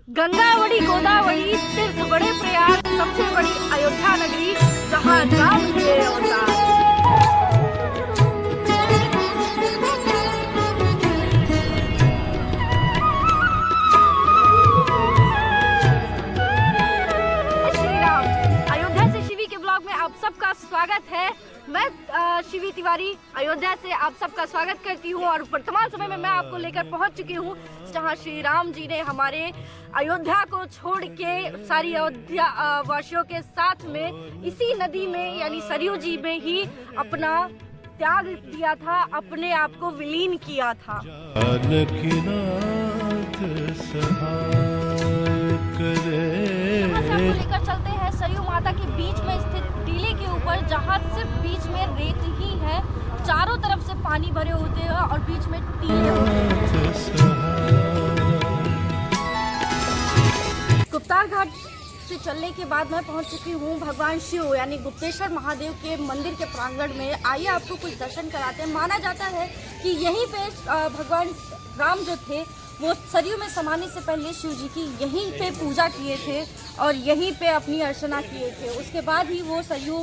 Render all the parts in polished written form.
गंगावड़ी गोदावरी तीर्थ बड़े प्रयाग सबसे बड़ी अयोध्या नगरी जहाँ राम हुए अवतार। श्री राम अयोध्या से शिवी के ब्लॉग में आप सबका स्वागत है। मैं शिवी तिवारी अयोध्या से आप सबका स्वागत करती हूँ और वर्तमान समय में मैं आपको लेकर पहुँच चुकी हूँ जहाँ श्री राम जी ने हमारे अयोध्या को छोड़ के सारी अयोध्या वासियों के साथ में इसी नदी में यानी सरयू जी में ही अपना त्याग दिया था, अपने आप को विलीन किया था। लेकर चलते हैं सरयू माता के बीच में स्थित टीले के ऊपर, जहाँ सिर्फ बीच में रेत ही है, चारों तरफ से पानी भरे होते हैं और बीच में टीले होते हैं। गुप्तार घाट से चलने के बाद मैं पहुंच चुकी हूं भगवान शिव यानी गुप्तेश्वर महादेव के मंदिर के प्रांगण में। आइए आपको कुछ दर्शन कराते हैं। माना जाता है कि यहीं पे भगवान राम जो थे वो सरयू में समाने से पहले शिव जी की यहीं पे पूजा किए थे और यहीं पे अपनी अर्चना किए थे। उसके बाद ही वो सरयू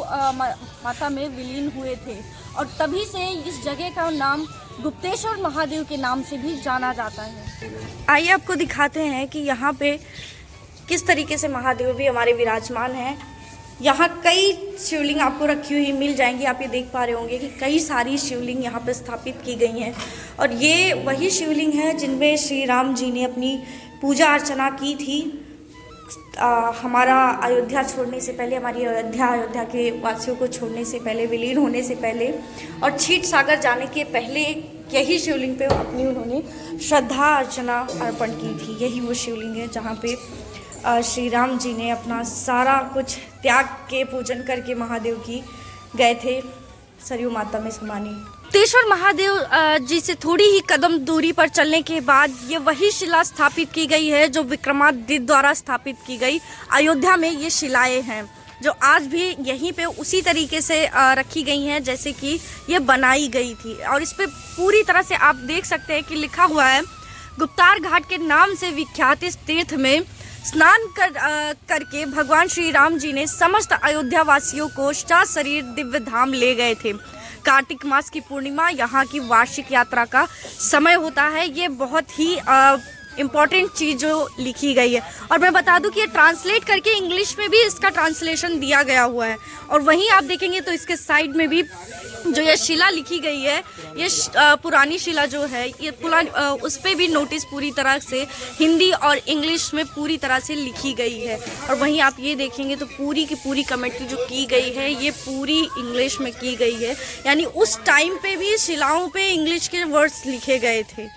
माता में विलीन हुए थे और तभी से इस जगह का नाम गुप्तेश्वर महादेव के नाम से भी जाना जाता है। आइए आपको दिखाते हैं कि यहाँ पे किस तरीके से महादेव भी हमारे विराजमान हैं। यहाँ कई शिवलिंग आपको रखी हुई मिल जाएंगी। आप ये देख पा रहे होंगे कि कई सारी शिवलिंग यहाँ पर स्थापित की गई हैं और ये वही शिवलिंग है जिनमें श्री राम जी ने अपनी पूजा अर्चना की थी। हमारा अयोध्या छोड़ने से पहले, हमारी अयोध्या के वासियों को छोड़ने से पहले, विलीन होने से पहले और क्षीर सागर जाने के पहले यही शिवलिंग पे अपनी उन्होंने श्रद्धा अर्चना अर्पण की थी। यही वो शिवलिंग है जहाँ पे श्री राम जी ने अपना सारा कुछ त्याग के पूजन करके महादेव की गए थे सरयू माता में समाने। गुप्तेश्वर महादेव जी से थोड़ी ही कदम दूरी पर चलने के बाद ये वही शिला स्थापित की गई है जो विक्रमादित्य द्वारा स्थापित की गई। अयोध्या में ये शिलाएं हैं जो आज भी यहीं पे उसी तरीके से रखी गई हैं जैसे कि ये बनाई गई थी। और इस पे पूरी तरह से आप देख सकते हैं कि लिखा हुआ है गुप्तार घाट के नाम से विख्यात इस तीर्थ में स्नान करके भगवान श्री राम जी ने समस्त अयोध्या वासियों को सशरीर दिव्य धाम ले गए थे। कार्तिक मास की पूर्णिमा यहाँ की वार्षिक यात्रा का समय होता है। ये बहुत ही इम्पॉर्टेंट चीज़ जो लिखी गई है और मैं बता दूं कि ये ट्रांसलेट करके इंग्लिश में भी इसका ट्रांसलेशन दिया गया हुआ है। और वहीं आप देखेंगे तो इसके साइड में भी जो ये शिला लिखी गई है, ये पुरानी शिला जो है, ये उस पर भी नोटिस पूरी तरह से हिंदी और इंग्लिश में पूरी तरह से लिखी गई है। और वहीं आप ये देखेंगे तो पूरी की पूरी कमेंट्री जो की गई है ये पूरी इंग्लिश में की गई है, यानी उस टाइम पे भी शिलाओं पे इंग्लिश के वर्ड्स लिखे गए थे।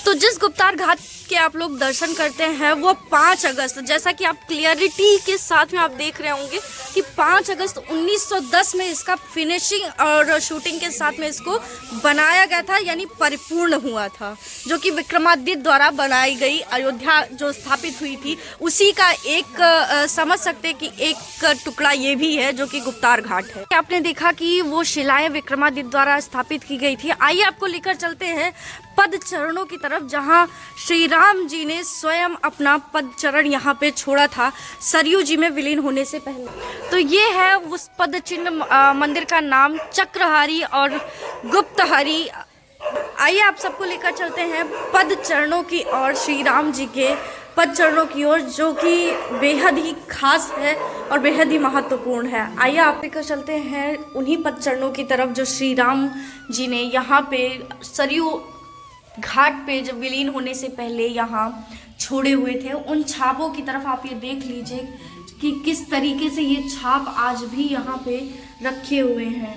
तो जिस गुप्तार घाट के आप लोग दर्शन करते हैं वो 5 अगस्त, जैसा कि आप क्लियरिटी के साथ में आप देख रहे होंगे कि 5 अगस्त 1910 में इसका फिनिशिंग और शूटिंग के साथ में इसको बनाया गया था, यानी परिपूर्ण हुआ था, जो कि विक्रमादित्य द्वारा बनाई गई अयोध्या जो स्थापित हुई थी उसी का एक समझ सकते हैं कि एक टुकड़ा ये भी है जो कि गुप्तार घाट है। आपने देखा कि वो शिलाएं विक्रमादित्य द्वारा स्थापित की गई थी। आइए आपको लेकर चलते हैं पद चरणों की तरफ, जहां श्री राम जी ने स्वयं अपना पद चरण यहाँ पे छोड़ा था सरयू जी में विलीन होने से पहले। तो ये है उस पद चिन्ह मंदिर का नाम चक्रहारी और गुप्तहरी। आइए आप सबको लेकर चलते हैं पद चरणों की और श्री राम जी के पद चरणों की ओर, जो कि बेहद ही खास है और बेहद ही महत्वपूर्ण है। आइए आप लेकर चलते हैं उन्हीं पद चरणों की तरफ जो श्री राम जी ने यहाँ पे सरयू घाट पे जब विलीन होने से पहले यहाँ छोड़े हुए थे। उन छापों की तरफ आप ये देख लीजिए कि किस तरीके से ये छाप आज भी यहाँ पे रखे हुए हैं।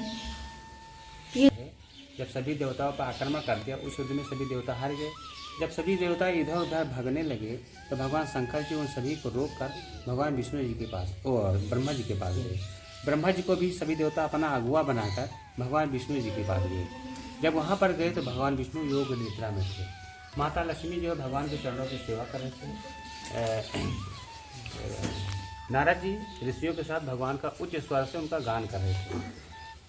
जब सभी देवताओं पर आक्रमण कर दिया उस युद्ध में सभी देवता हार गए। जब सभी देवता इधर उधर भागने लगे तो भगवान शंकर जी उन सभी को रोककर भगवान विष्णु जी के पास और ब्रह्मा जी के पास गए। ब्रह्मा जी को भी सभी देवता अपना अगुआ बनाकर भगवान विष्णु जी के पास गए। जब वहाँ पर गए तो भगवान विष्णु योग निद्रा में थे। माता लक्ष्मी जो भगवान के चरणों की सेवा कर रहे थे। नारद जी ऋषियों के साथ भगवान का उच्च स्वर से उनका गान कर रहे थे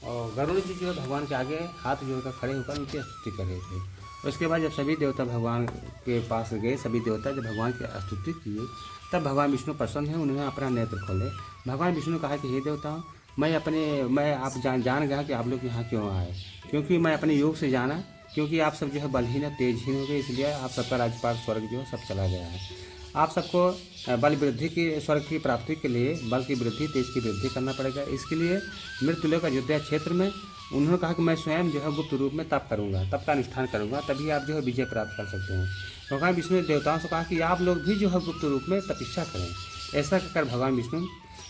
और गरुड़ जी जो भगवान के आगे हाथ जोड़कर खड़े होकर उनकी स्तुति कर रहे थे। उसके बाद जब सभी देवता भगवान के पास गए, सभी देवता जब भगवान की स्तुति किए, तब भगवान विष्णु प्रसन्न है, उन्होंने अपना नेत्र खोले। भगवान विष्णु ने कहा कि हे देवताओं, मैं आप जान गया कि आप लोग यहाँ क्यों आए, क्योंकि मैं अपने योग से जाना, क्योंकि आप सब जो है बलहीन है, तेजहीन हो गए, इसलिए आप सबका राज्यपाल स्वर्ग जो है सब चला गया है। आप सबको बल वृद्धि की, स्वर्ग की प्राप्ति के लिए बल की वृद्धि, तेज की वृद्धि करना पड़ेगा। इसके लिए मृत्युलोक अयोध्या क्षेत्र में उन्होंने कहा कि मैं स्वयं जो है गुप्त रूप में तप करूँगा, तप का अनुष्ठान करूँगा, तभी आप जो है विजय प्राप्त कर सकते हैं। भगवान विष्णु ने देवताओं से कहा कि आप लोग भी जो है गुप्त रूप में तपस्या करें। ऐसा कर भगवान विष्णु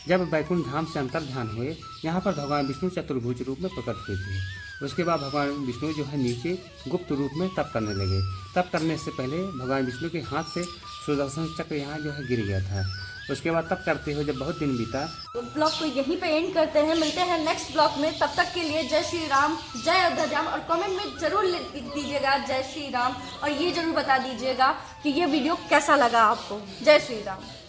जब बैकुंठ धाम से अंतर्ध्यान हुए, यहाँ पर भगवान विष्णु चतुर्भुज रूप में प्रकट हुए थे। उसके बाद भगवान विष्णु जो है नीचे गुप्त रूप में तप करने लगे। तप करने से पहले भगवान विष्णु के हाथ से सुदर्शन चक्र यहाँ जो है गिर गया था। उसके बाद तप करते हुए जब बहुत दिन बीता, तो ब्लॉग को यहीं पे एंड करते हैं। मिलते हैं नेक्स्ट ब्लॉग में। तब तक के लिए जय श्री राम, जय अयोध्या। और कमेंट में जरूर लिख दीजिएगा जय श्री राम, और ये जरूर बता दीजिएगा कि ये वीडियो कैसा लगा आपको। जय श्री राम।